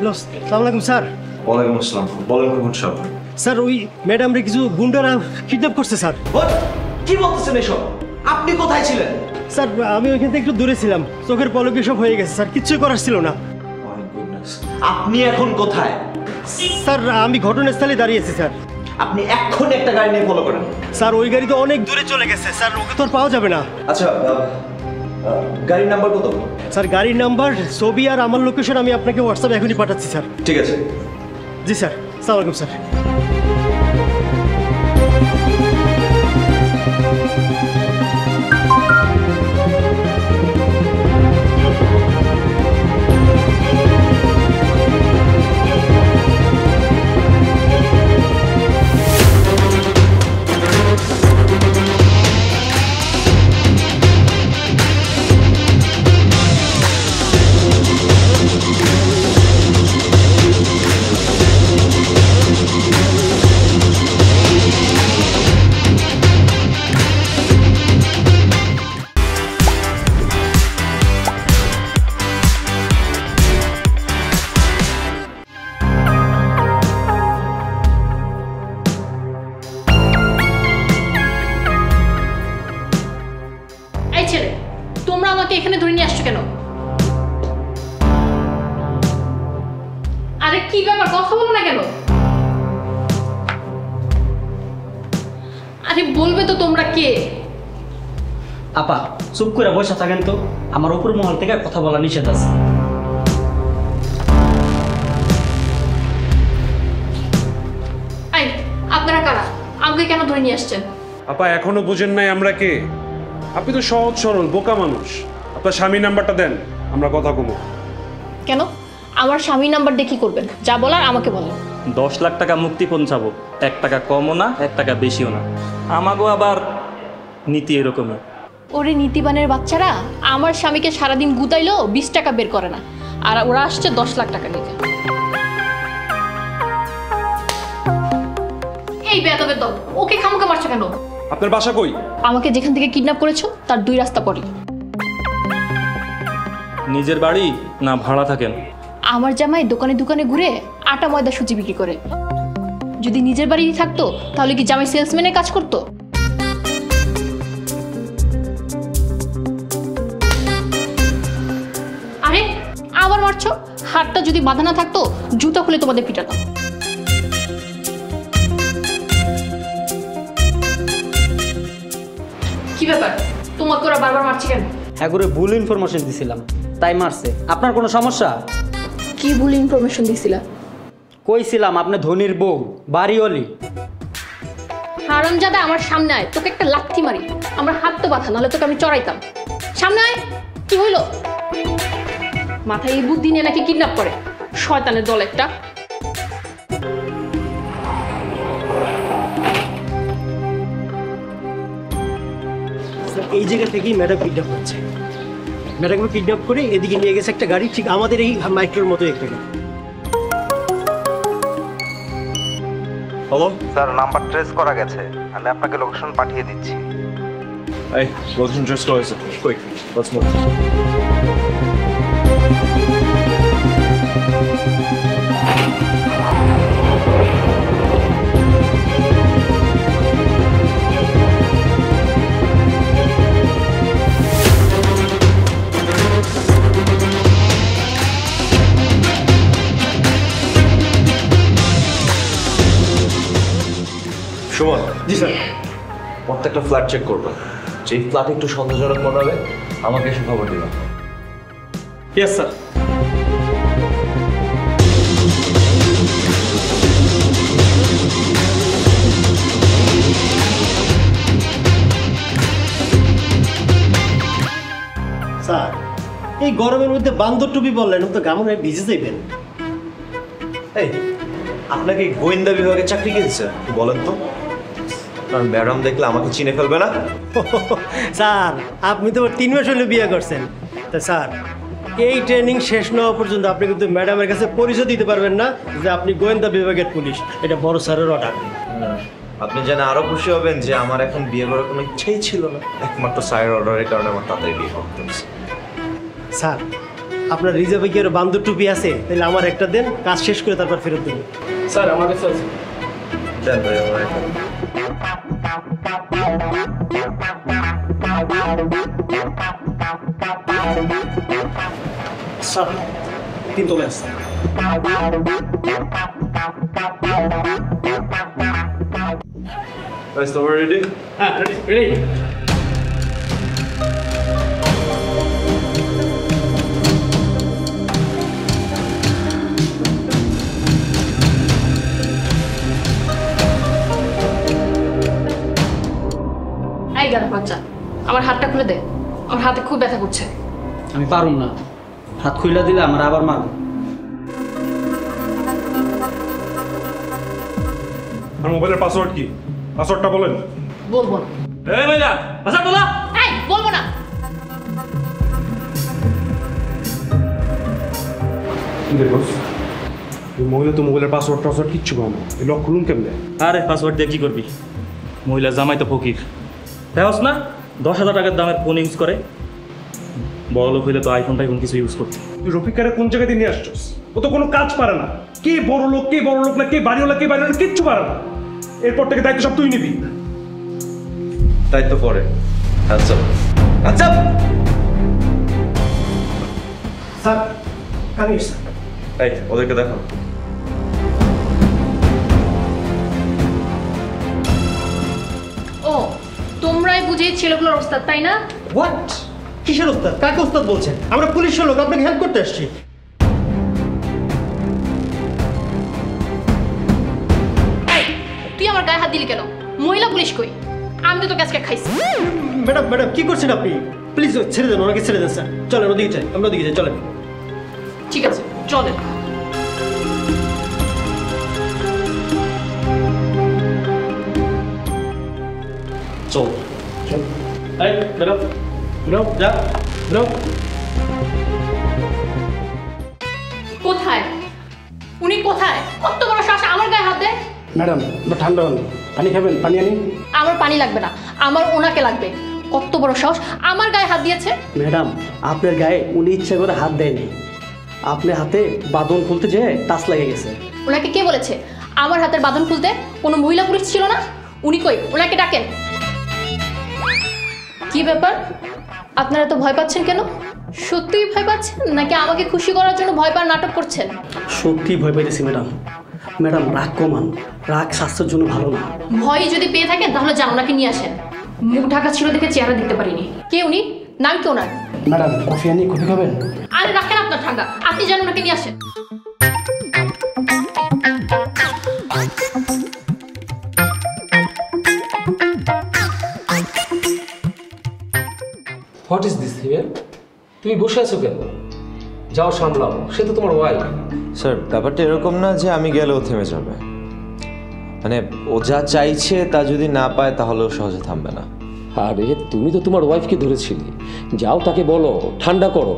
Hello, আসসালামু আলাইকুম sir. ওয়ালাইকুম আসসালাম। বলেন কোন সব? স্যার ওই ম্যাডামরে কিছু গুন্ডারা কিডন্যাপ করছে স্যার। কি বলতেছেন এসব? আপনি কোথায় ছিলেন? স্যার আমি ওইখান থেকে একটু দূরে ছিলাম, চোখের পলকে সব হয়ে গেছে স্যার, কিচ্ছুই করার ছিল না। আপনি এখন কোথায়? স্যার আমি ঘটনাস্থলে দাঁড়িয়েছি স্যার। আপনি এখন একটা গাড়ি নিয়ে ফলো করেন। স্যার ওই গাড়ি তো অনেক দূরে চলে গেছে স্যার, ওকে তো আর পাওয়া যাবে না। আচ্ছা গাড়ির নাম্বার কত? স্যার গাড়ির নাম্বার, ছবি আর আমার লোকেশন আমি আপনাকে হোয়াটসঅ্যাপে এখনই পাঠাচ্ছি স্যার। ঠিক আছে। জি স্যার, আসসালামু আলাইকুম স্যার। এখানে ধরে নিয়ে আসছো কেন? আরে কি ব্যাপার, কথা বলো না কেন? আরে বলবে তো তোমরা কে? আপা চুপ করে বসে থাকেন তো, আমার উপর মহল থেকে কথা বলা নিষেধ আছে। আই আপনারা কারা? আমাকে কেন ধরে নিয়ে আসছেন? আপা এখনো বুঝেন নাই আমরা কে? আপনি তো সহজ সরল বোকা মানুষ। আপনার স্বামীর নাম্বারটা দেন, আমরা কথা কমো। কেন? আমার স্বামীর নাম্বার দিয়ে কি করবেন? যা বলার আমাকে বলেন। 10 লাখ টাকা মুক্তি পৌঁছাবো, 1 টাকা কমও না 1 টাকা বেশিও না। আমাগো আবার নীতি এরকমই। ওরে নীতিবানের বাচ্চারা, আমার স্বামীকে সারাদিন গুতাইলো 20 টাকা বের করে না, আর ওরা আসছে 10 লাখ টাকা নিতে। এই বেয়াদবের দল, ওকে খামোকা মারছো কেন? আপনার বাসা কই? আমাকে যেখান থেকে কিডন্যাপ করেছো তার 2 রাস্তা পরে। নিজের বাড়ি না ভাড়া থাকেন? আমার জামাই দোকানে দোকানে ঘুরে আটা ময়দা সুজি বিক্রি করে। যদি নিজের বাড়ি থাকতো তাহলে কি জামাই সেলসম্যানের কাজ করতো? আরে আবার মারছো? হাতটা যদি বাঁধা না থাকতো জুতা খুলে তোমাদের পিটাতাম। কি ব্যাপার, তোমাকে ওরা বারবার মারছে কেন? একবারে ভুল ইনফরমেশন দিছিলাম তাই মারছে। আপনার কোনো সমস্যা? কি ভুল ইনফরমেশন দিছিলা? কইছিলাম আপনি ধনির বউ, বাড়িওয়ালি। হারামজাদা আমার সামনে আয়, তোকে একটা লাথি মারি। আমার হাত তো বাঁধা, নাহলে তোকে আমি চড়াইতাম। সামনে আয়। কি হইল? মাথায় এই বুদ্ধি নিয়ে নাকি কিডন্যাপ করে, শয়তানের দল একটা। এই জায়গা থেকেই ম্যাডাম কিডন্যাপ হচ্ছে। ম্যাডামকে কিডন্যাপ করে এদিকে নিয়ে গেছে একটা গাড়ি, ঠিক আমাদের এই মাইক্রোর মতো একটা গাড়ি। হ্যালো স্যার, নাম্বার ট্রেস করা গেছে, আমি আপনাকে লোকেশন পাঠিয়ে দিচ্ছি। এই লোকেশন ট্রেস করা হয়েছে, quick let's move. Suman, G sir. প্রত্যেকটা ফ্ল্যাট চেক করবে। যেই ফ্ল্যাট একটু সন্দেহজনক মনে হবে আমাকে এসে খবর দিবা। Yes sir. স্যার, এই গরমের মধ্যে বান্দর টুপি বললেন, তো গামনে ভিজে যাইবেন। এই, আপনাকে গোয়েন্দা বিভাগে চাকরি কে দিচ্ছে বলেন তো? কারণ ম্যাডাম দেখলে আমাকে চিনে ফেলবে না। স্যার, আপনি তো 3 মাস হলে বিয়ে করছেন। তা স্যার, এই ট্রেনিং শেষ না হওয়া পর্যন্ত আপনি কিন্তু ম্যাডামের কাছে পরিচয় দিতে পারবেন না যে আপনি গোয়েন্দা বিভাগের পুলিশ। এটা বড় স্যারের অর্ডার। আপনি জানে আরো খুশি হবেন যে আমার এখন বিয়ে করার কোনো ইচ্ছাই ছিল না, একমাত্র স্যারের অর্ডারের কারণে আমার তাড়াতাড়ি বিয়ে করতে হচ্ছে। স্যার, আপনার রিজার্ভে কি আর বান্দর টুপি আছে? তাহলে আমার একটা দেন, কাজ শেষ করে তারপর ফেরত দেন। স্যার আমার কাছে আছে। দেন ভাই আমার একটা। স্যার 3 তোলা আছে। Guys, so we're ready? হ্যাঁ রেডি। এই গাড়া বাচ্চা, আমার হাতটা খুলে দে। আমার হাতে খুব ব্যথা করছে। আমি পারুম না, হাত খুইলা দিলে আমার আবার মারব। আর মোবাইলের পাসওয়ার্ড কি? পাসওয়ার্ডটা বলেন। বলবো না। এই ভাইয়া পাসওয়ার্ড বলা। এই বলবো না। কি দেখোস? এই মহিলা তো মোবাইলের পাসওয়ার্ড কিচ্ছু পাবো না। এই লক খুলুন কেমনে? আরে পাসওয়ার্ড দিয়ে কি করবি? মহিলা জামাই তো ফকির। দেখোস না 10,000 টাকার দামের ফোন ইউজ করে। বড় লোক হইলে তো আইফোন কিছু ইউজ করতে। তুই রফিকারে কোন জায়গায় দিয়ে নিয়ে আসছস? ও তো কোনো কাজ পারে না। কে বড় লোক না, কে বাড়িওয়ালা কিচ্ছু পারে না। এরপর থেকে দায়িত্ব সব তুই নিবি। তাই তো পরে। আচ্ছা আচ্ছা স্যার, কামিয়ে স্যার। এই ওদেরকে দেখো। ও, তোমরাই বুঝিয়ে ছেলেগুলোর অবস্থা, তাই না? হোয়াট? কিসের ওস্তাদ? কাকে ওস্তাদ বলছেন? আমরা পুলিশের লোক, আপনাকে হেল্প করতে আসছি। এই, তুই আমার গায়ে হাত দিলি কেন? মহিলা পুলিশ কই? আমি তো তোকে আজকে খাইছি। ম্যাডাম কি করছেন আপনি? প্লিজ ছেড়ে দেন, ওনাকে ছেড়ে দেন স্যার। চলেন ওদিকে যাই, আমরা ওদিকে যাই, চলেন। ঠিক আছে, চলেন। চল চল। এই বেরো বেরো যা বেরো। কোথায় উনি? কোথায়? কত বড় শ্বাস আমার গায়ে হাত দেয়? ম্যাডাম ঠান্ডা হন, পানি খাবেন? পানি আনি? আমার পানি লাগবে না, আমার ওনাকে লাগবে। কত বড় সাহস, আমার গায়ে হাত দিয়েছে। ম্যাডাম আপনার গায়ে উনি ইচ্ছা করে হাত দেয়নি, আপনার হাতে বাঁধন খুলতে যেয়ে টাচ লেগে গেছে। ওনাকে কে বলেছে আমার হাতের বাঁধন খুলতে? কোনো মহিলা পুলিশ ছিল না? উনি কই? ওনাকে ডাকেন। কি ব্যাপার, আপনারা তো ভয় পাচ্ছেন কেন? সত্যিই ভয় পাচ্ছেন নাকি আমাকে খুশি করার জন্য ভয় পাওয়ার নাটক করছেন? সত্যি ভয় পাইতেছি ম্যাডাম। ম্যাডাম রাগ কমান, রাগ স্বাস্থ্যের জন্য ভালো না। ভয় যদি পেয়ে থাকেন তাহলে যান, ওনাকে নিয়ে আসেন। মুখ ঢাকা ছিল দেখে চেহারা দেখতে পারিনি। কে উনি? নাম কি ওনার? ম্যাডাম কফি আনি? কফি খাবেন? আরে রাখেন আপনার ঠান্ডা, আপনি যান, ওনাকে নিয়ে আসেন। হোয়াট ইজ দিস হিমেল? তুমি বসে আছো কেন? যাও সামলাও, সে তো তোমার ওয়াইফ। স্যার, ব্যাপারটা এরকম না যে আমি গেলেও থেমে যাবে। মানে ও যা চাইছে তা যদি না পায় তাহলেও সহজে থামবে না। আরে তুমি তো তোমার ওয়াইফকে ধরেছিলে, যাও তাকে বলো ঠান্ডা করো।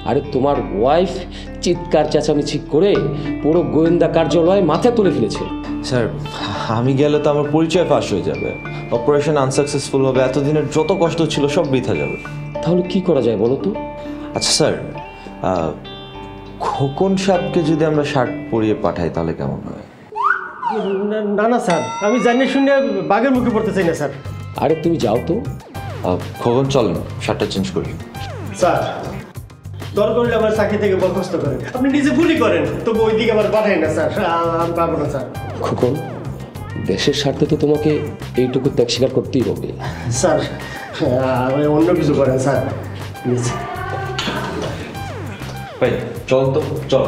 আরে তোমার ওয়াইফ চিৎকার চেঁচামেচি করে পুরো গোয়েন্দা কার্যালয় মাথায় তুলে ফেলেছে। স্যার, আমি গেলে তো আমার পরিচয় ফাঁস হয়ে যাবে, অপারেশন আনসাকসেসফুল হবে, এতদিনের যত কষ্ট ছিল সব বৃথা যাবে। তাহলে কি করা যায় বলো তো? আচ্ছা স্যার, খোকন সাহেবকে যদি আমরা শার্ট পরিয়ে পাঠাই তাহলে কেমন হয়? না না স্যার, আমি জানি শুনে বাঘের মুখে পড়তে চাই না স্যার। আরে তুমি যাও তো। খোকন চলেন শার্টটা চেঞ্জ করি। স্যার, দর করলে আমার চাকরি থেকে বরখাস্ত করেন। আপনি নিজে ভুলই করেন, তবু ওই দিকে আমার পাঠাই না স্যার। আমি পাবো না স্যার। খোকন দেশের স্বার্থে তো তোমাকে এইটুকু ত্যাগ স্বীকার করতেই হবে। স্যার অন্য কিছু করেন স্যার প্লিজ। ভাই চল তো, চল।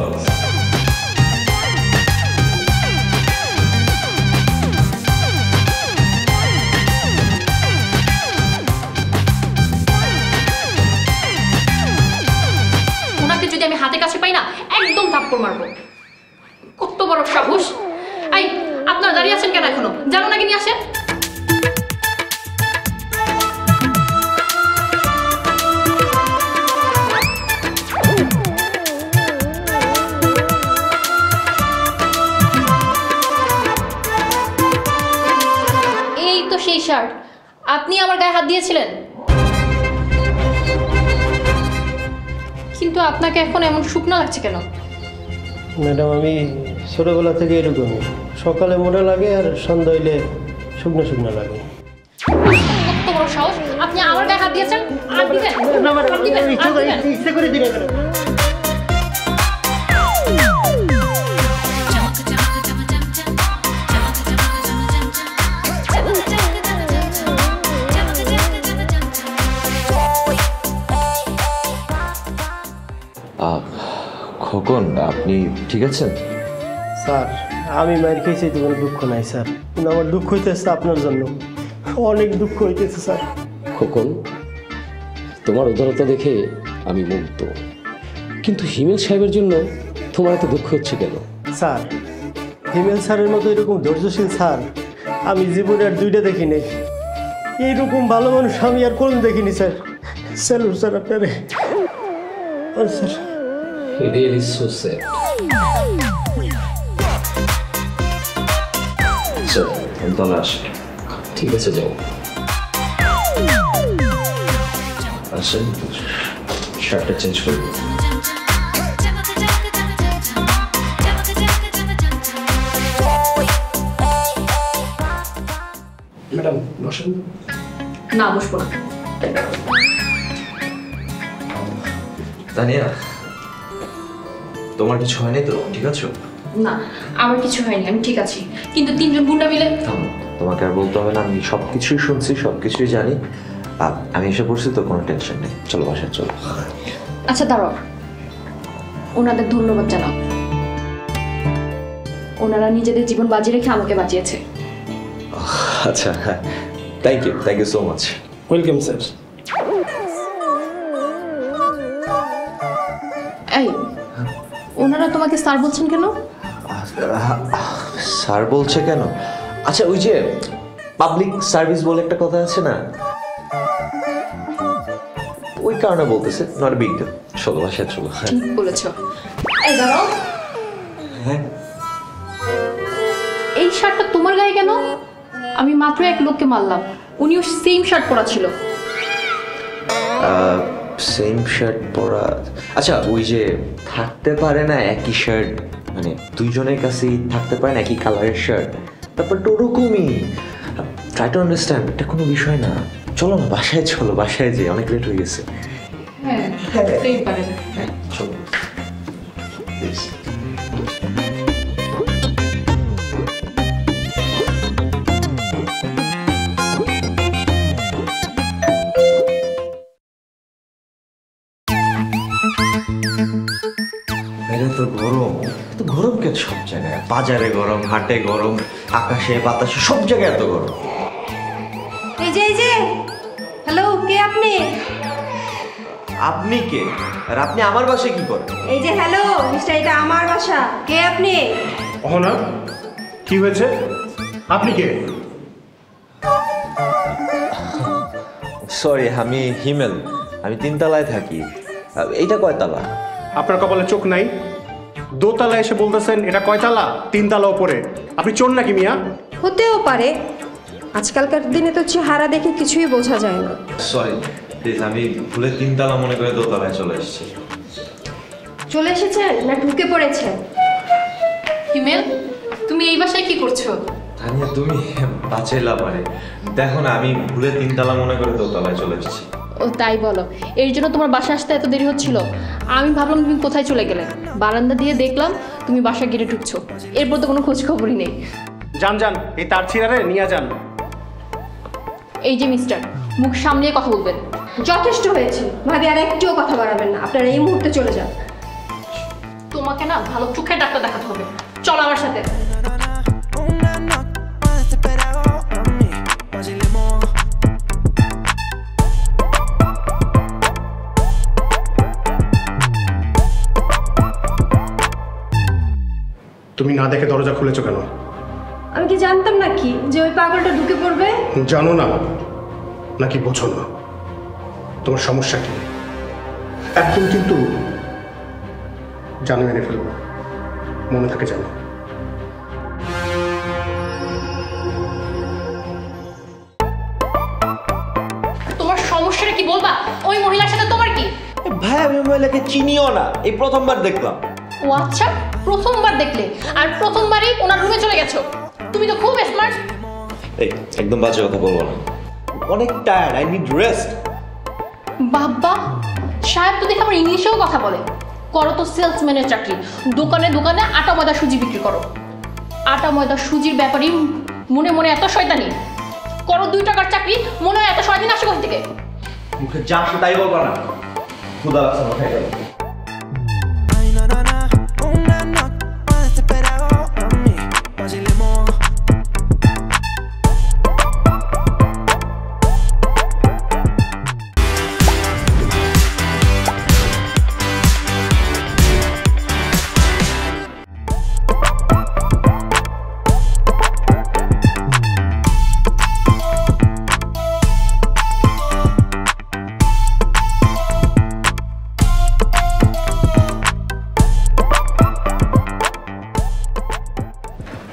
ওনাকে যদি আমি হাতে কাছে পাই না, একদম থাপ্পড় মারবো। কত বড় সাহস! এই, আপনারা দাঁড়িয়ে আছেন কেন এখনো? জানো নাকি নিয়ে আসেন। এই তো সেই শার্ট, আপনি আমার গায়ে হাত দিয়েছিলেন, কিন্তু আপনাকে এখন এমন শুকনো লাগছে কেন? ম্যাডাম আমি ছোটোবেলা থেকে এরকমই, সকালে মোটা লাগে আর সন্ধ্যা হইলে শুকনো শুকনো লাগে। কত বড় সাহস! আপনি আমার গায়ে হাত দিয়েছেন? আর দিবেন? আর দিবেন? আর দিবেন? ইচ্ছে করে দিলে কেন? খোকন, আপনি ঠিক আছেন? স্যার আমি মায়ের খেয়েছি, তো কোনো দুঃখ নাই স্যার, কিন্তু আমার দুঃখ হইতেছে আপনার জন্য, অনেক দুঃখ হইতেছে স্যার। খোকন, তোমার উদারতা দেখে আমি মুগ্ধ, কিন্তু হিমেল সাহেবের জন্য তোমার এত দুঃখ হচ্ছে কেন? স্যার হিমেল স্যারের মতো এরকম ধৈর্যশীল স্যার আমি জীবনে আর দুইটা দেখিনি। এইরকম ভালো মানুষ আমি আর কোন দেখিনি স্যার। স্যালুট স্যার আপনারে। Sir Really so sad. তাহলে আসেন। ঠিক আছে, যাও। আসেন, শার্টটা চেঞ্জ করবো। ম্যাডাম বসেন। না, বসবো না। তানিয়া, তোমার কিছু হয়নি তো? ঠিক আছে? না, আমার কিছু হয়নি, আমি ঠিক আছি, কিন্তু তিনজন গুন্ডা মিলে। তোমাকে আর বলতে হবে না, আমি সবকিছুই শুনছি, সবকিছুই জানি। আমি এসে পড়ছি তো, কোনো টেনশন নেই। চলো বাসায় চলো। আচ্ছা দাঁড়াও, ওনাদের ধন্যবাদ জানাও। ওনারা নিজেদের জীবন বাজি রেখে আমাকে বাঁচিয়েছে। আচ্ছা, হ্যাঁ, thank you so much. Welcome sir. এই, ওনারা তোমাকে স্যার বলছেন কেন? স্যার বলছে কেন? আচ্ছা, ওই যে পাবলিক সার্ভিস বলে একটা কথা আছে না, ওই কারণে বলতেছে। Not big deal. চলো বাসায় চলো। ঠিক বলেছ। এই দাঁড়াও, হ্যাঁ, এই শার্টটা তোমার গায়ে কেন? আমি মাত্র এক লোককে মারলাম, উনিও সেম শার্ট পরা ছিল। সেম শার্ট পরা? আচ্ছা, ওই যে থাকতে পারে না একই শার্ট, মানে দুইজনের কাছেই থাকতে পারে না একই কালারের শার্ট, ব্যাপারটা ওরকমই। ট্রাই টু আন্ডারস্ট্যান্ড, এটা কোনো বিষয় না। চলো না বাসায় চলো, বাসায় যে অনেক লেট হয়ে গেছে। হ্যাঁ, থাকতেই পারে। হ্যাঁ চলো প্লিজ। তো গরম, তো গরম কেন? সব জায়গায়, বাজারে গরম, হাটে গরম, আকাশে বাতাসে সব জায়গায় এত গরম। এই যে হ্যালো, কে আপনি? আপনি কে? আর আপনি আমার বাসায় কি করেন? এই যে হ্যালো মিস্টার, এটা আমার বাসা। কে আপনি? অহনা, কি হয়েছে? আপনি কে? সরি, আমি হিমেল, আমি 3 তলায় থাকি। এইটা কয়তলা? আপনার কপালে চোখ নাই? দোতলা এসে বলতেছেন এটা কয়তলা? 3 তলা উপরে। আপনি চোর নাকি মিয়া? হতেও পারে, আজকালকার দিনে তো চেহারা দেখে কিছুই বোঝা যায় না। সরি প্লিজ, আমি ভুলে 3 তলা মনে করে দোতলায় চলে এসেছি। চলে এসেছেন না ঢুকে পড়েছেন? হিমেল, তুমি এই বাসায় কি করছো? তানিয়া, তুমি বাঁচাইলা পারে। দেখো না, আমি ভুলে 3 তলা মনে করে দোতলায় চলে এসেছি। ও তাই বলো, এর জন্য তোমার বাসা আসতে এত দেরি হচ্ছিল? আমি ভাবলাম তুমি কোথায় চলে গেলে, বারান্দা দিয়ে দেখলাম তুমি বাসা গেটে ঢুকছো, এরপর তো কোনো খোঁজ খবরই নেই। যান যান, এই তার ছিঁড়ারে নিয়ে যান। এই যে মিস্টার, মুখ সামলিয়ে কথা বলবেন। যথেষ্ট হয়েছে ভাবি, আর একটিও কথা বাড়াবেন না। আপনারা এই মুহূর্তে চলে যান। তোমাকে না ভালো চোখের ডাক্তার দেখাতে হবে। চলো আমার সাথে। তুমি না দেখে দরজা খুলেছো কেন? আমি কি জানতাম নাকি যে ওই পাগলটা ঢুকে পড়বে? জানো না নাকি বোঝো না? তোমার সমস্যা কি? এখন কিন্তু জানো মেনে ফেলবো, মনে থাকে জানো। তোমার সমস্যাটা কি বলবা? ওই মহিলার সাথে তোমার কি? ভাই আমি মহিলাকে চিনিও না, এই প্রথমবার দেখলাম। ও আচ্ছা, প্রথমবার দেখলে আর প্রথমবারই ওনার রুমে চলে গেছো। তুমি তো খুব স্মার্ট। এই একদম বাজে কথা বলবো না, অনেক টায়ার্ড, আই নিড রেস্ট। বাবা সাহেব তো দেখে আমার ইংলিশেও কথা বলে। করো তো সেলসম্যানের চাকরি, দোকানে দোকানে আটা ময়দা সুজি বিক্রি করো। আটা ময়দা সুজির ব্যাপারই মনে মনে এত শয়তানি। করো 2 টাকার চাকরি, মনে হয় এত শয়তানি আসে কোথা থেকে? মুখে যা আসে তাই বলবা না, ক্ষুধা লাগছে মাথায় গেল।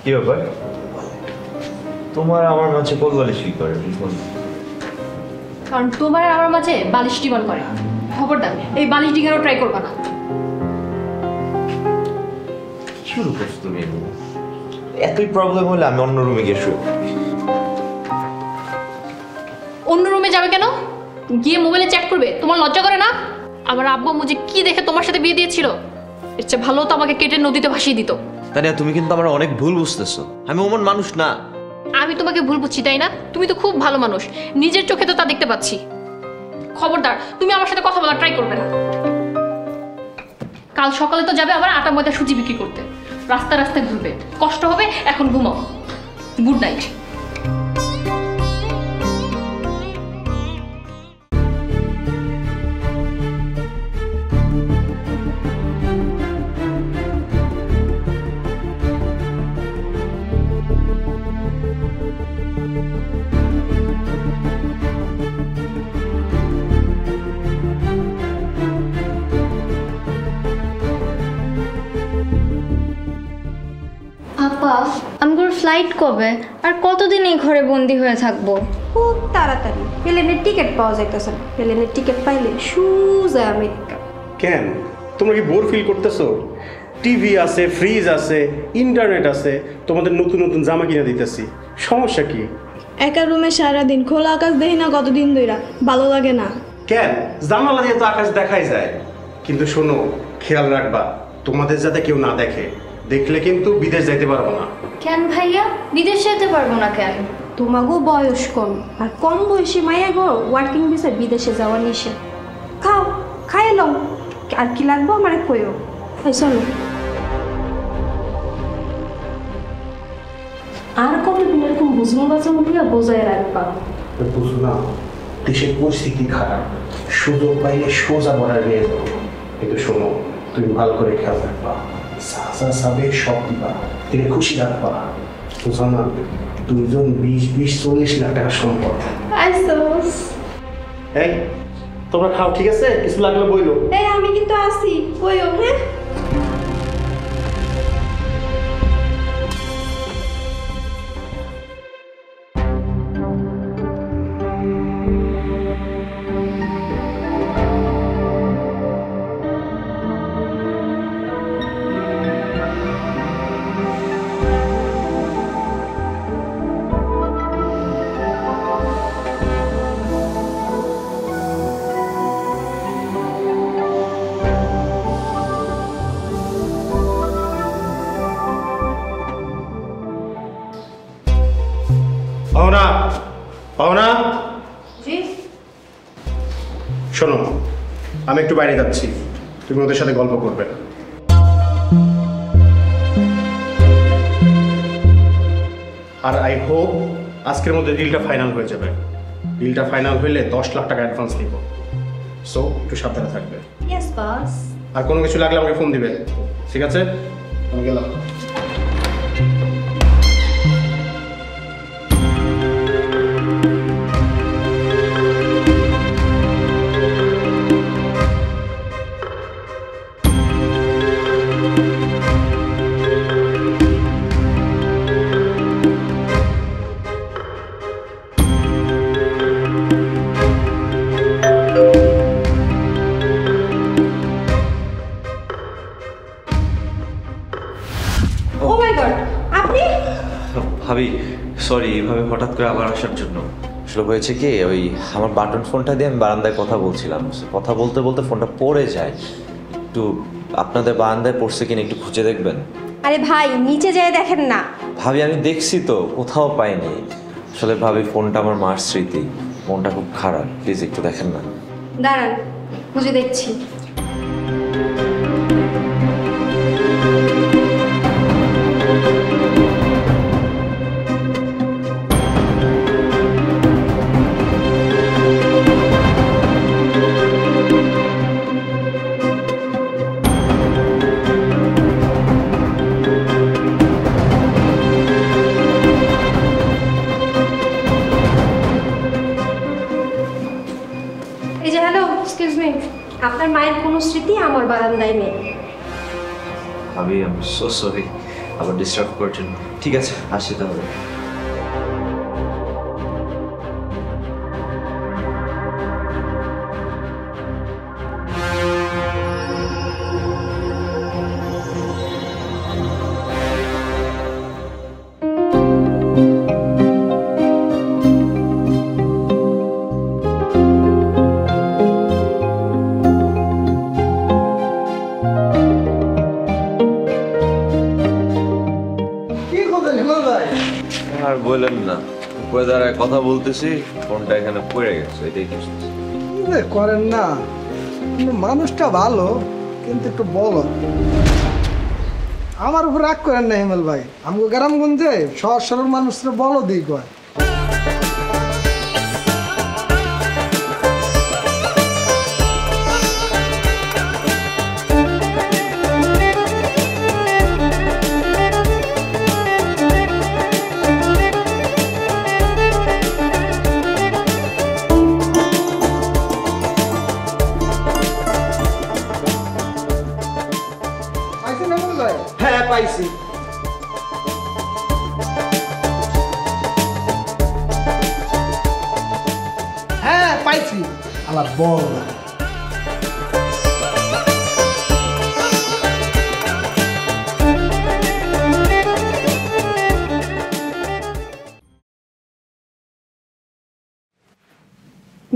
কি ব্যাপার, তোমার আমার মাঝে কোল বালিশ কি করে? কারণ তোমার আর আমার মাঝে বালিশ ডিমান্ড করে। খবরদার এই বালিশ ডিঙারও ট্রাই করবা না। শুরু করছো তুমি, এতই প্রবলেম হলে আমি অন্য রুমে গিয়ে শুয়ে। অন্য রুমে যাবে কেন? গিয়ে মোবাইলে চ্যাট করবে। তোমার লজ্জা করে না? আমার আব্বু আম্মু যে কি দেখে তোমার সাথে বিয়ে দিয়েছিল, এর চেয়ে ভালো তো আমাকে কেটে নদীতে ভাসিয়ে দিত। তানিয়া তুমি কিন্তু আমার অনেক ভুল বুঝতেছো, আমি ওমন মানুষ না। আমি তোমাকে ভুল বুঝছি তাই না? তুমি তো খুব ভালো মানুষ, নিজের চোখে তো তা দেখতে পাচ্ছি। খবরদার তুমি আমার সাথে কথা বলার ট্রাই করবে না। কাল সকালে তো যাবে আবার আটা ময়দা সুজি বিক্রি করতে, রাস্তায় রাস্তায় ঘুরবে, কষ্ট হবে। এখন ঘুমাও, গুড নাইট। আপা আমগুলোর ফ্লাইট কবে? আর কতদিন এই ঘরে বন্দি হয়ে থাকবো? খুব তাড়াতাড়ি প্লেনের টিকিট পাওয়া যাইতেছে না। প্লেনের টিকিট পাইলে সোজা আমেরিকা। কেন তোমরা কি বোর ফিল করতেছো? টিভি আছে, ফ্রিজ আছে, ইন্টারনেট আছে, তোমাদের নতুন নতুন জামা কিনে দিতেছি, সমস্যা কি? একা রুমে সারাদিন খোলা আকাশ দেখি না কতদিন ধইরা, ভালো লাগে না। কেন জানালা দিয়ে তো আকাশ দেখাই যায়, কিন্তু শোনো খেয়াল রাখবা তোমাদের যাতে কেউ না দেখে, দেখলে কিন্তু বিদেশ যাইতে পারবো না। কেন ভাইয়া বিদেশ যেতে পারবো না কেন? তোমাগো বয়স কম, আর কম বয়সী মাইয়া গো ওয়ার্কিং ভিসা বিদেশে যাওয়া নিষেধ। খাও, খাই লও, আর কি লাগবো আমারে কইও। চলো। আর কতদিন এরকম বুঝুন বাঁচা মুখিয়া বোঝায় রাখবা? বুঝো না, দেশের পরিস্থিতি খারাপ, সুযোগ পাইলে সোজা বর্ডার নিয়ে যাবো। কিন্তু শোনো তুমি ভালো করে খেয়াল রাখবা, সাবে সব দিবা, তিনি খুশি রাখবা। বুঝো না, 2-20-40 লাখ টাকা সম্পদ। এই তোমরা খাও, ঠিক আছে? কিছু লাগলে বইলো। এই আমি কিন্তু আসি, কইও। হ্যাঁ আমি একটু বাইরে যাচ্ছি, তুমি ওদের সাথে গল্প করবে। আর আই হোপ আজকের মধ্যে ডিলটা ফাইনাল হয়ে যাবে। ডিলটা ফাইনাল হইলে 10 লাখ টাকা অ্যাডভান্স দিব। সো একটু সাবধানে থাকবে। Yes boss. আর কোনো কিছু লাগলে আমাকে ফোন দিবে, ঠিক আছে? আমি গেলাম। ও মাই গড, আপনি? ভাবি সরি এইভাবে হঠাৎ করে আবার আসার জন্য। আসলে হয়েছে কি, ওই আমার বাটন ফোনটা দিয়ে আমি বারান্দায় কথা বলছিলাম, কথা বলতে বলতে ফোনটা পড়ে যায়। একটু আপনাদের বারান্দায় পড়ছে কিনা একটু খুঁজে দেখবেন। আরে ভাই নিচে যেয়ে দেখেন না। ভাবি আমি দেখছি তো, কোথাও পাইনি। আসলে ভাবি ফোনটা আমার মার স্মৃতি, মনটা খুব খারাপ, প্লিজ একটু দেখেন না। দাঁড়ান, খুঁজে দেখছি। এই যে হ্যালো, এক্সকিউজ মি, আপনার মায়ের কোনো স্মৃতি আমার বারান্দায় নেই। ভাবি আমি সো সরি আবার ডিস্টার্ব করছেন। ঠিক আছে আসি তাহলে। আর বললেন না, উপরে দাঁড়ায় কথা বলতেছি, ফোনটা এখানে পড়ে গেছে, এটাই কিছু করেন না। কিন্তু মানুষটা ভালো, কিন্তু একটু বলো। আমার উপর রাগ করেন না হেমেল ভাই, আমাকে গ্রামগঞ্জে সহজ সরল মানুষরা বলো দিই কয়। হ্যাঁ পাইছি। হ্যাঁ পাইছি, আবার বল না।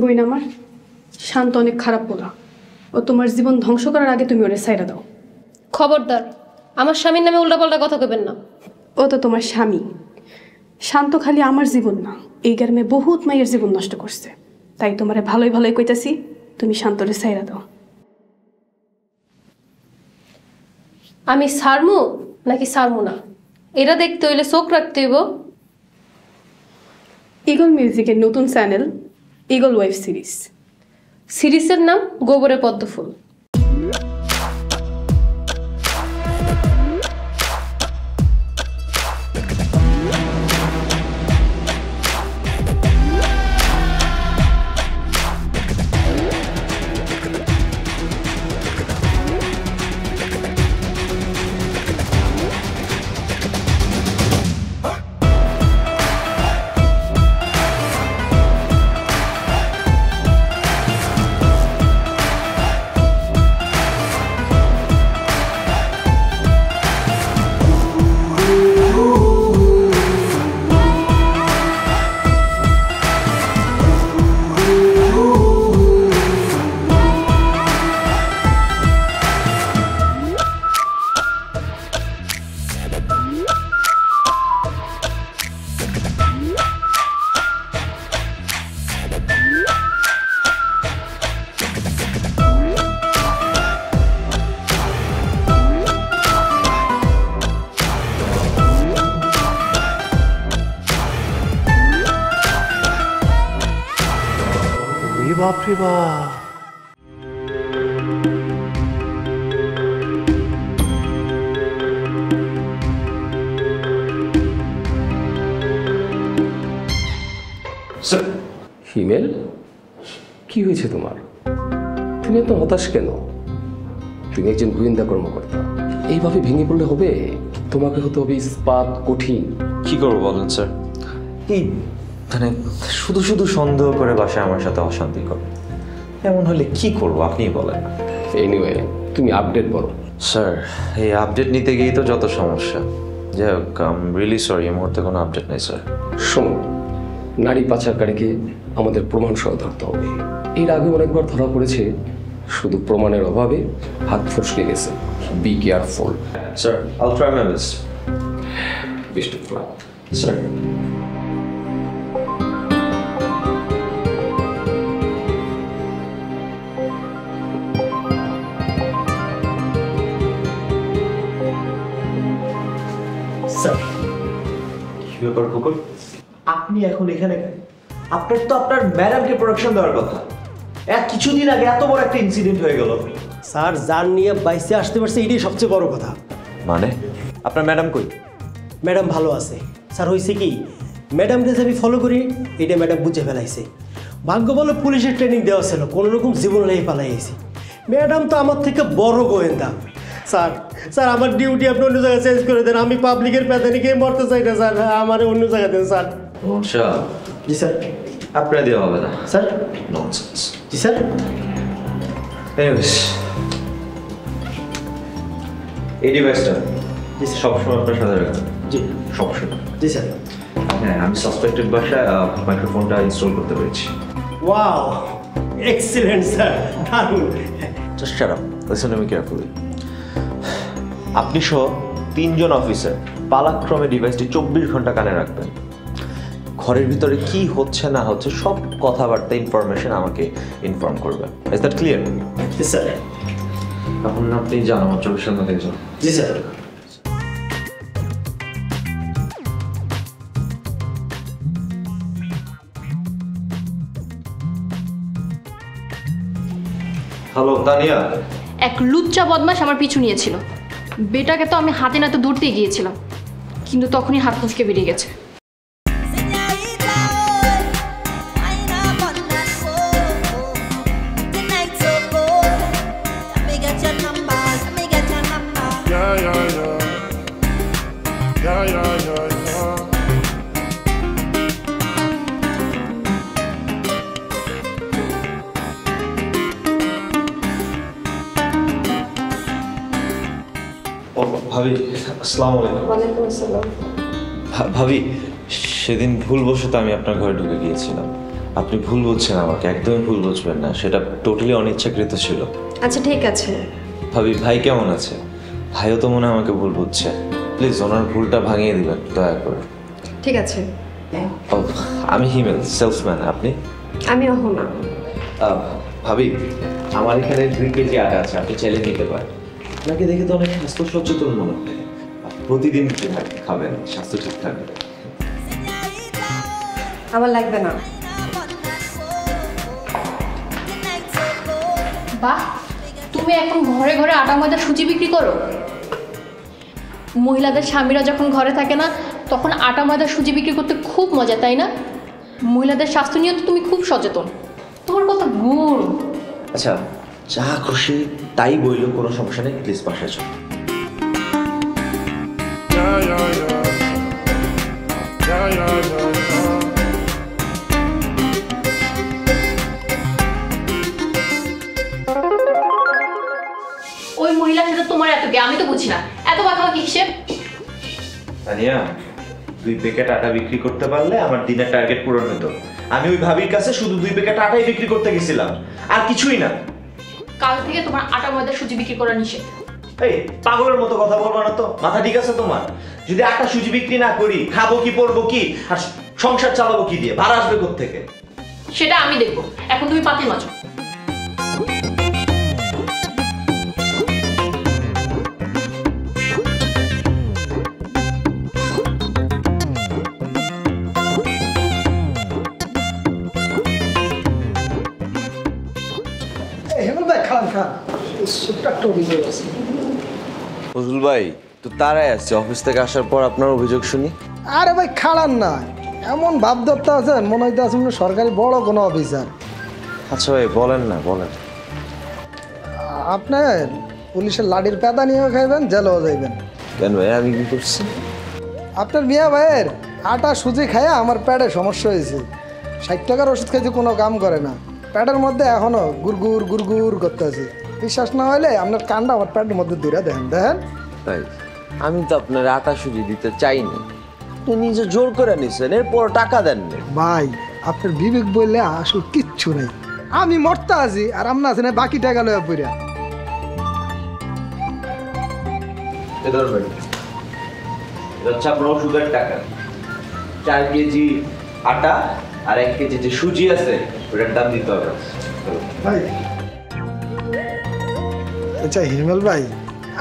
বইন আমার শান্ত অনেক খারাপ বলা, ও তোমার জীবন ধ্বংস করার আগে তুমি ওরে সাইরা দাও। খবরদার, আমার স্বামীর নামে উল্টাপাল্টা কথা কইবেন না। ও তো তোমার স্বামী। শান্ত খালি আমার জীবন না, এই গ্রামে বহুত মায়ের জীবন নষ্ট করছে। তাই তোমারে ভালোই ভালোই কইতাছি, তুমি শান্তরে সাইরা দাও। আমি সারমু নাকি সারমু না এটা দেখতে হইলে চোখ রাখতে হইব। ইগল মিউজিকের নতুন চ্যানেল ইগল ওয়েব সিরিজ। সিরিজের নাম গোবরে পদ্মফুল। বাপরে বাপ। হিমেল, কি হয়েছে তোমার? তুমি এত হতাশ কেন? তুমি একজন গোয়েন্দা কর্মকর্তা, এইভাবে ভেঙে পড়লে হবে? তোমাকে হতে হবে ইস্পাত কঠিন। কি করবো বলেন স্যার? এই মানে শুধু শুধু সন্দেহ করে বাসায় আমার সাথে অশান্তি করে, এমন হলে কি করবো আপনি বলেন। এনিওয়ে, তুমি আপডেট বলো। স্যার, এই আপডেট নিতে গিয়েই তো যত সমস্যা। যাই হোক, আই এম রিয়েলি সরি, এই মুহূর্তে কোনো আপডেট নেই স্যার। শোনো, নারী পাচারকারীকে আমাদের প্রমাণ সহ ধরতে হবে। এর আগে অনেকবার ধরা পড়েছে, শুধু প্রমাণের অভাবে হাত ফসকে গেছে। Be careful. স্যার, আইল try my best. Best of luck sir. Sir, কি ব্যাপার খোকন? আপনি এখন এখানে কেন? আপনার তো আপনার ম্যাডামকে প্রোডাকশন দেওয়ার কথা। কিছুদিন আগে এত বড় একটা ইনসিডেন্ট হয়ে গেল। স্যার, যার নিয়ে বাইসে আসতে পারছে এটাই সবচেয়ে বড় কথা। মানে আপনার ম্যাডাম কই? ম্যাডাম ভালো আছে স্যার। হয়েছে কি, ম্যাডামকে যে আমি ফলো করি এটা ম্যাডাম বুঝে ফেলাইছে। ভাগ্য বলে পুলিশের ট্রেনিং দেওয়া ছিল, কোনো রকম জীবন লেগে পালাইছি। ম্যাডাম তো আমার থেকে বড় গোয়েন্দা। স্যার, স্যার আমার ডিউটি আপনি অন্য জায়গায় চেঞ্জ করে দেন। আমি পাবলিকের প্যাদানি গিয়ে মরতে চাই না স্যার, আমার অন্য জায়গায় দেন স্যার। আচ্ছা, জি স্যার। আপনার দেওয়া হবে না স্যার। ননসেন্স। জি স্যার। এনিওয়েজ, এই ডিভাইসটা সবসময় আপনার সাথে রাখবেন। জি সবসময়। জি স্যার। হ্যাঁ, আমি সাসপেক্টেড বাসায় মাইক্রোফোনটা ইনস্টল করতে পেরেছি। ওয়াও, এক্সিলেন্ট স্যার, দারুণ। Just shut up, listen to me carefully. আপনি সহ 3 জন অফিসার পালাক্রমে ডিভাইসটি 24 ঘন্টা কানে রাখবেন। ঘরের ভিতরে কি হচ্ছে না হচ্ছে সব কথাবার্তা ইনফরমেশন আমাকে ইনফর্ম করবেন। Is that clear? G sir. এখন আপনি জানো 24 ঘন্টা থেকে যান। জি স্যার। হ্যালো তানিয়া। এক লুচ্চা বদমাশ আমার পিছু নিয়েছিল। বেটাকে তো আমি হাতে নাতে ধরতে গিয়েছিলাম, কিন্তু তখনই হাত মুচকে বেরিয়ে গেছে। ভাবি, আসসালামু আলাইকুম। ওয়ালাইকুম আসসালাম। ভাবি, সেদিন ভুলবশত আমি আপনার ঘরে ঢুকে গিয়েছিলাম। আপনি ভুল বুঝছেন আমাকে, একদমই ভুল বুঝবেন না। সেটা টোটালি অনিচ্ছাকৃত ছিল। আচ্ছা ঠিক আছে। ভাবি, ভাই কেমন আছে? ভাইও তো মনে হয় আমাকে ভুল বুঝছে। প্লিজ ওনার ভুলটা ভাঙিয়ে দিবেন দয়া করে। ঠিক আছে। ও, আমি হিমেল, সেলসম্যান। আপনি? আমি অহনা। ভাবি, আমার এখানে 2 কেজি আটা আছে, আপনি চাইলে নিতে পারেন। আপনাকে দেখে তো অনেক স্বাস্থ্য সচেতন মনে হয়। প্রতিদিন খাবেন, স্বাস্থ্য ঠিক থাকবে। আমার লাগবে না। বাহ, তুমি এখন ঘরে ঘরে আটা ময়দা সুজি বিক্রি করো? মহিলাদের স্বামীরা যখন ঘরে থাকে না, তখন আটা ময়দা সুজি বিক্রি করতে খুব মজা, তাই না? মহিলাদের স্বাস্থ্য নিয়ে তো তুমি খুব সচেতন, তোমার কথা গুণ। আচ্ছা, যা খুশি তাই বইল, কোনো সমস্যা নেই। প্লিজ বাসায় চল। ওই মহিলার সাথে তোমার এত কে? আমি তো বুঝি না, এত মাখামাখি হিসেব। তানিয়া, 2 প্যাকেট আটা বিক্রি করতে পারলে আমার দিনের টার্গেট পূরণ হতো। আমি ওই ভাবির কাছে শুধু 2 প্যাকেট আটাই বিক্রি করতে গেছিলাম, আর কিছুই না। কাল থেকে তোমার আটা ময়দা সুজি বিক্রি করা নিষেধ। এই পাগলের মতো কথা বলবা না তো, মাথা ঠিক আছে তোমার? যদি আটা সুজি বিক্রি না করি, খাবো কি, পরবো কি, আর সংসার চালাবো কি দিয়ে? ভাড়া আসবে কোত্থেকে? সেটা আমি দেখবো। এখন তুমি পাতিল মাজো। ফজল ভাই তো তারাই আসছে অফিস থেকে আসার পর আপনার অভিযোগ শুনি। আরে ভাই খাড়ান না, এমন ভাব ধরতে আছেন মনে হইতে আছেন সরকারি বড় কোনো অফিসার। আচ্ছা ভাই বলেন না, বলেন। আপনার পুলিশের লাঠির পেদা নিয়েও খাইবেন, জেলেও যাইবেন। কেন ভাই, আমি কি করছি? আপনার মিয়া ভাইয়ের আটা সুজি খাইয়া আমার পেটে সমস্যা হয়েছে। 60 টাকার ওষুধ খাইতে কোনো কাম করে না, পেটের মধ্যে এখনো গুড়গুড় গুড়গুড় করতে আছে। বিশ্বাস না হলে আপনার কানটা আমার পেটের মধ্যে দূরে দেখেন দেখেন। ভাই আমি তো আপনার আটা সুজি দিতে চাইনি, আপনি নিজে জোর করে নিছেন, এরপর টাকা দেননি। ভাই আপনার বিবেক বললে আসলে কিচ্ছু নেই। আমি মরতে আছি আর আপনি আছেন বাকি টাকা লয়ে পড়া। এটা হচ্ছে আপনার ওষুধের টাকা। 4 কেজি আটা আর 1 কেজি যে সুজি আছে ওটার দাম দিতে হবে। ভাই আচ্ছা হিমেল ভাই,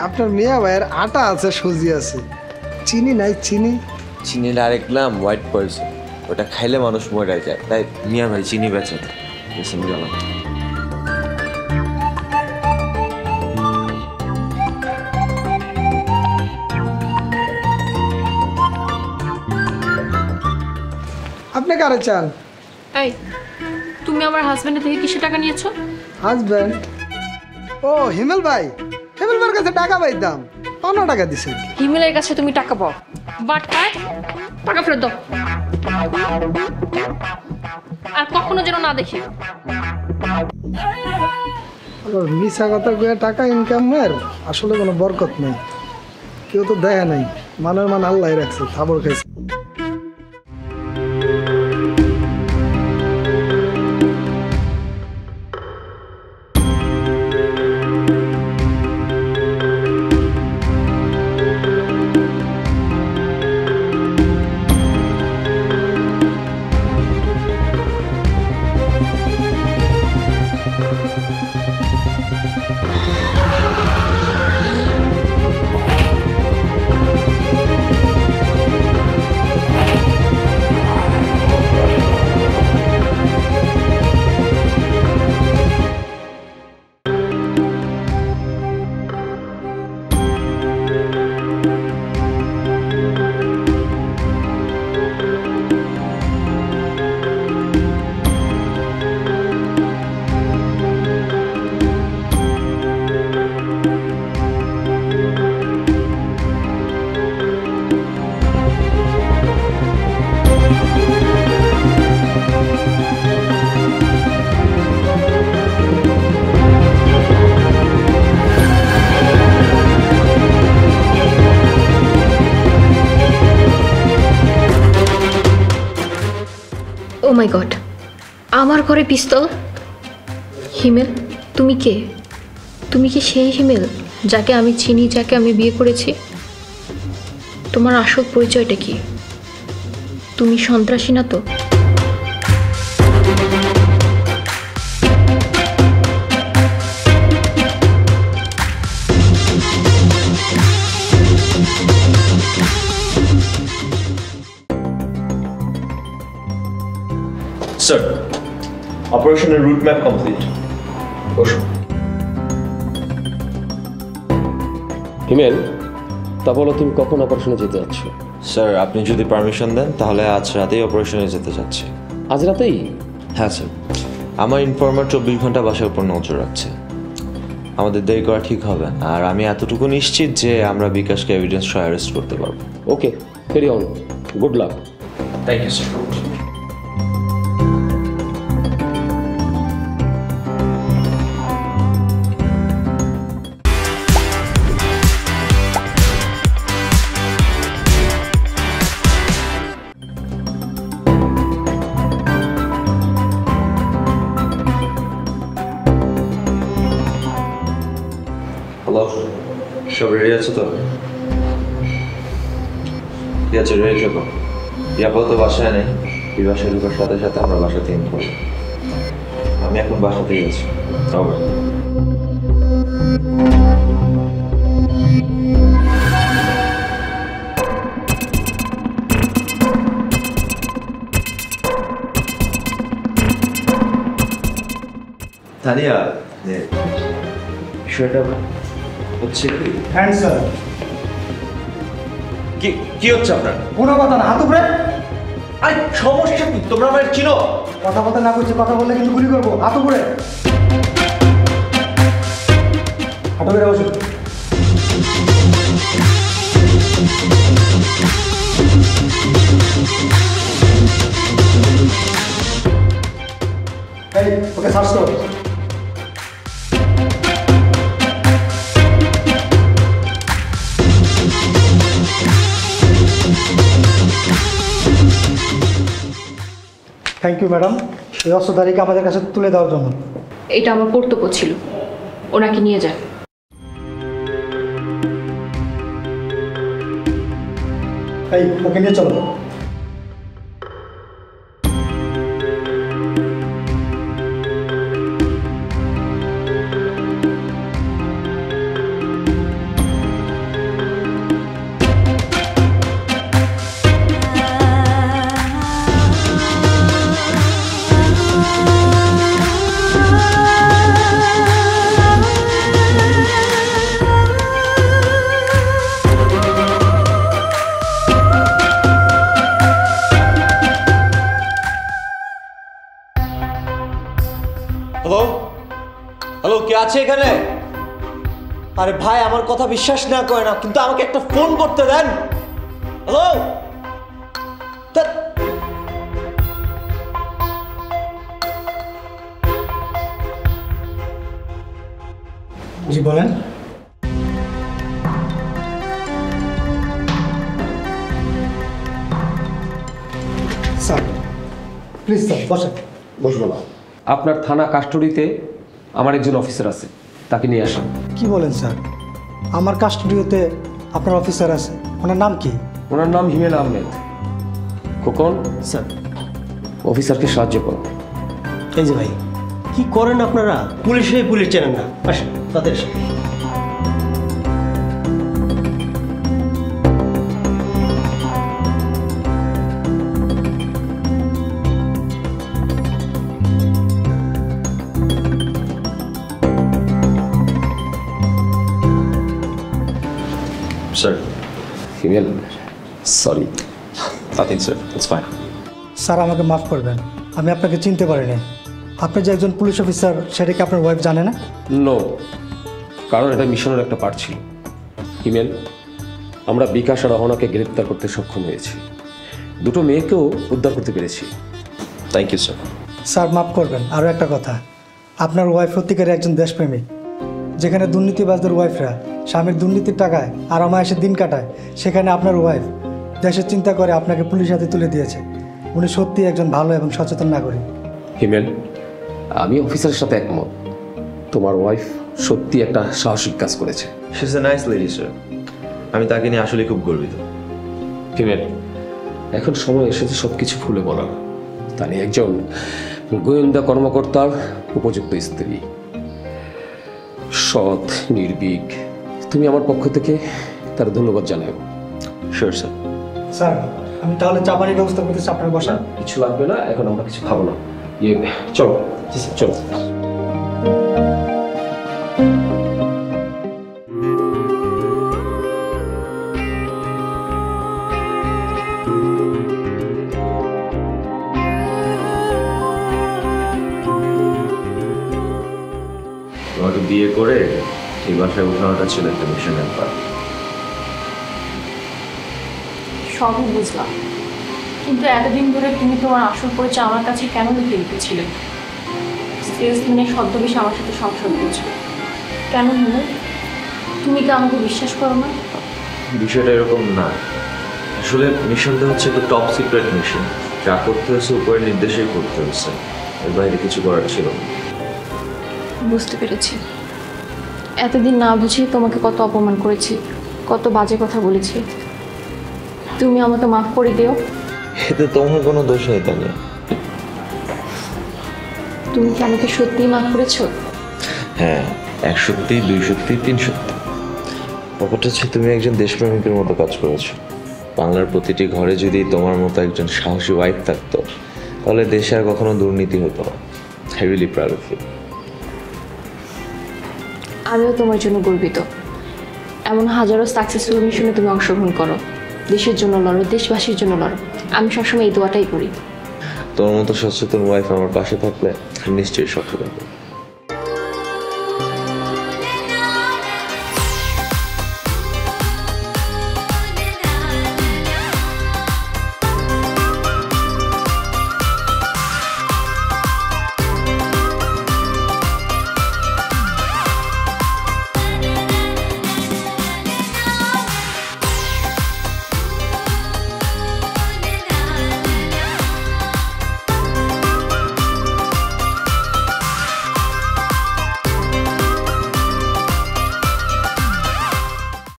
আপনার মিয়া ভাইয়ের আটা আছে সুজি আছে, চিনি নাই? চিনির আরেক নাম হোয়াইট পয়জন, ওটা খাইলে মানুষ মরে যায়, তাই মিয়া ভাই চিনি বেচে না। গেলাম। আপনি কারে চান? এই তুমি আমার হাজবেন্ডের থেকে কিসে টাকা নিয়েছো? হাজবেন্ড? ও হিমেল ভাই, হিমেল ভাইয়ের কাছে টাকা পাইতাম, 15 টাকা দিছে। হিমেলের কাছে তুমি টাকা পাও, বাট টাকা ফেরত দাও, আর কখনো যেন না দেখি। মিশা কথা কয়ে টাকা ইনকামের আসলে কোনো বরকত নেই, কেউ তো দেখে নাই, মানের মান আল্লাহ রাখছে, থাবর খাইছে। ও মাই গড, আমার ঘরে পিস্তল! হিমেল তুমি কে? তুমি কি সেই হিমেল যাকে আমি চিনি, যাকে আমি বিয়ে করেছি? তোমার আসল পরিচয়টা কি? তুমি সন্ত্রাসী না তো? স্যার, অপারেশনের রুট ম্যাপ কমপ্লিট। বসুন। হিমেল, তা বলো তুমি কখন অপারেশনে যেতে যাচ্ছ? স্যার আপনি যদি পারমিশন দেন তাহলে আজ রাতেই অপারেশনে যেতে যাচ্ছি। আজ রাতেই? হ্যাঁ স্যার, আমার ইনফর্মার 24 ঘন্টা বাসার উপর নজর রাখছে, আমাদের দেরি করা ঠিক হবে না। আর আমি এতটুকু নিশ্চিত যে আমরা বিকাশকে এভিডেন্স সহ অ্যারেস্ট করতে পারবো। Okay, carry on, good luck. Thank you sir. Hello, সব রেডি আছে তো? ঠিক আছে, রেডি থাকো। আপাতত বাসায় নেই, এই বাসায় ঢোকার সাথে সাথে আমরা বাসাতে ইন করবো। আমি এখন বাসাতেই আছি। ওভার। তানিয়া, বিষয়টা হচ্ছে কি? Hand sir. কি কি হচ্ছে আপনার? কোনো কথা না, হাত উপরে। আরে সমস্যা কি? তোমরা আমার চিনো? কথা বলতে না করছি, কথা বললে কিন্তু গুলি করবো। হাত উপরে। হাত উপরে বসো। এই ওকে সার্চ করো। থ্যাংক ইউ ম্যাডাম, এই অস্ত্রধারীকে আমাদের কাছে তুলে দেওয়ার জন্য। এটা আমার কর্তব্য ছিল, ওনাকে নিয়ে যান। এই ওকে নিয়ে চলো। হ্যালো হ্যালো, কে আছে এখানে? আরে ভাই, আমার কথা বিশ্বাস না করে না, কিন্তু আমাকে একটা ফোন করতে দেন। হ্যালো, জি বলেন। স্যার প্লিজ স্যার বসেন। বসবো না। আপনার থানা কাস্টডিতে আমার একজন অফিসার আছে, তাকে নিয়ে আসেন। কি বলেন স্যার? আমার কাস্টডিওতে আপনার অফিসার আছে? ওনার নাম কি? ওনার নাম হিমেল আহমেদ। খোকন স্যার, অফিসারকে সাহায্য করো। এই যে ভাই, কি করেন আপনারা? পুলিশ হয়ে পুলিশ চেনেন না। আসেন তাদের সাথে। Sir, Himel sorry. Nothing sir, it's fine. Sir আমাকে মাফ করবেন, আমি আপনাকে চিনতে পারিনি। আপনি যে একজন পুলিশ অফিসার সেটা কি আপনার ওয়াইফ জানে না? নো, কারণ এটা মিশনের একটা পার্ট ছিল। হিমেল, আমরা বিকাশ আর রহনাকে গ্রেপ্তার করতে সক্ষম হয়েছি, দুটো মেয়েকেও উদ্ধার করতে পেরেছি। Thank you sir. স্যার মাফ করবেন, আরও একটা কথা, আপনার ওয়াইফ সত্যিকারের একজন দেশপ্রেমিক। যেখানে দুর্নীতিবাজদের ওয়াইফরা স্বামীর দুর্নীতির টাকায় আরামায়েশে দিন কাটায়, সেখানে আপনার ওয়াইফ দেশের চিন্তা করে আপনাকে পুলিশ হাতে তুলে দিয়েছে। উনি সত্যি একজন ভালো এবং সচেতন নাগরিক। হিমেল, আমি অফিসারের সাথে একমত। তোমার ওয়াইফ সত্যি একটা সাহসিক কাজ করেছে। She is a nice lady sir. আমি তাকে নিয়ে আসলে খুব গর্বিত। হিমেল, এখন সময় এসেছে সব কিছু খুলে বলার। তাই একজন গোয়েন্দা কর্মকর্তার উপযুক্ত স্ত্রী, সৎ, নির্ভীক। তুমি আমার পক্ষ থেকে তার ধন্যবাদ জানাও। Sure sir. স্যার আমি তাহলে চা পানির ব্যবস্থা করতেছি, আপনার বসা। কিছু লাগবে না, এখন আমরা কিছু খাবো না। ইয়ে চলো চলো। তোমাকে বিয়ে করে এই বাসায় উঠানোটা ছিল একটা মিশনের পার। সবই বুঝলাম, কিন্তু এতদিন ধরে তুমি তোমার আসল পরিচয় আমার কাছে কেন লিখে রেখেছিলে? সেলসম্যানের ছদ্মবেশে আমার সাথে সংসার করেছো কেন? মনে তুমি কি আমাকে বিশ্বাস করো না? বিষয়টা এরকম না। আসলে মিশনটা হচ্ছে একটা টপ সিক্রেট মিশন। যা করতে হয়েছে উপরের নির্দেশেই করতে হয়েছে, এর বাইরে কিছু করার ছিল না। বুঝতে পেরেছি। এতদিন না বুঝে তোমাকে কত অপমান করেছি, কত বাজে কথা বলেছি। তুমি আমাকে মাফ করে দিও। এতে তোমার কোনো দোষ নেই তানিয়া। তুমি কি আমাকে সত্যিই মাফ করেছো? হ্যাঁ, 1 সত্যি, 2 সত্যি, 3 সত্যি। ব্যাপারটা হচ্ছে তুমি একজন দেশপ্রেমিকের মতো কাজ করেছো। বাংলার প্রতিটি ঘরে যদি তোমার মতো একজন সাহসী ওয়াইফ থাকতো, তাহলে দেশে আর কখনো দুর্নীতি হতো না। I really proud of you. আমিও তোমার জন্য গর্বিত। এমন হাজারো সাকসেসফুল মিশনে তুমি অংশগ্রহণ করো, দেশের জন্য লড়ো, দেশবাসীর জন্য লড়ো। আমি সবসময় এই দোয়াটাই করি। তোর মতো সচেতন ওয়াইফ আমার পাশে থাকলে নিশ্চয়ই সফল হবে।